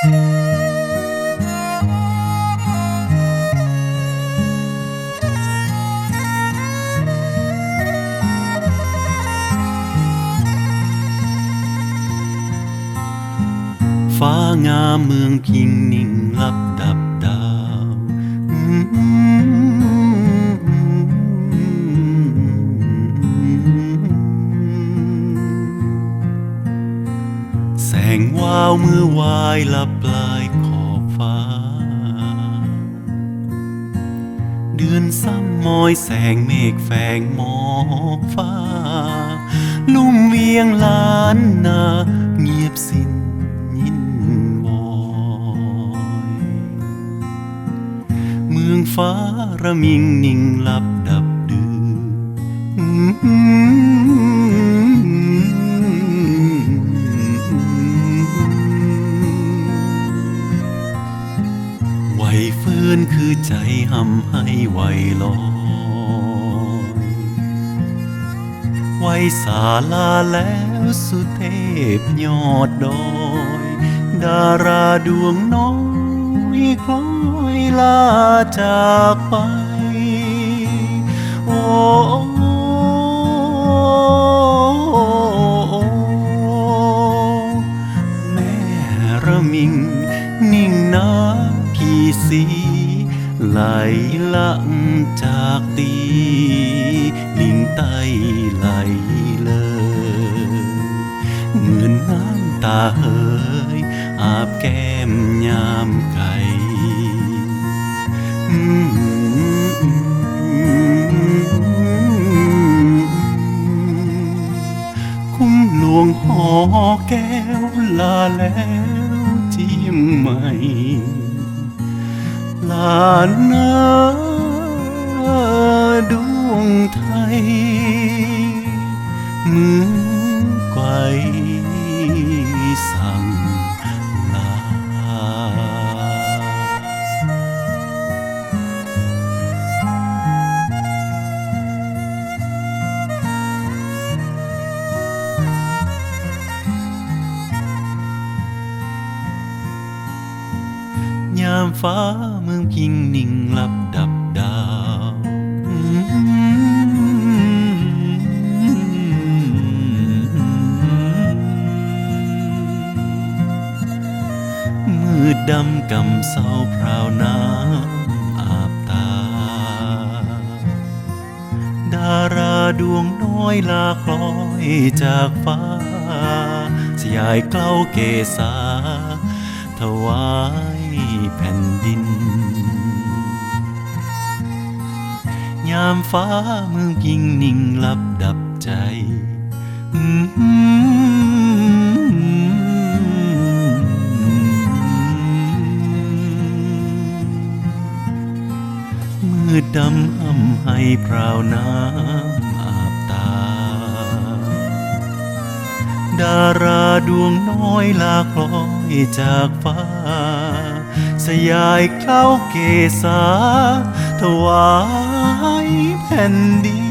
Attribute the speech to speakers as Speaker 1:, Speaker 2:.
Speaker 1: ฟ้างามเมืองพิงนิ่งลับดับดาวแสงวาวมือวายลับปลายขอบฟ้าเดือนซ้ำมอยแสงเมฆแฝงหมอกฟ้าลุ่มเวียงล้านนาเงียบสิ้นเมืองฟ้าระมิงนิ่งลับดับดื้อไหวฟื้นคือใจหำให้ไหวลอยไหวสาลาแล้วสุเทพยอดดอยดาราดวงน้อยคล้อยลาจากไปโอ้แม่ระมิงนิ่งนาพี่สีไหลลังจากตีลิงไตไหลเลยเหมือนน้ำตาเฮยอาบแก้มยามไก่คุ้มหลวงหอแก้วลาแล้วเจียงใหม่ลาเนื้อดวงไทยมือไกวสั่งลายามฟ้าเมืองพิงนิ่งลับดับดาวมืดดำกำเศร้าพราวน้ำอาบตาดาราดวงน้อยลาคล้อยจากฟ้าสยายเกล้าเกษาถวายแผ่นดินยามฟ้าเมืองพิงนิ่งลับดับใจมืดดำห่ำให้พราวน้ำอาบตาดาราดวงน้อยลาคล้อยจากฟ้าสยายเกล้าเกษาถวายแผ่นดิน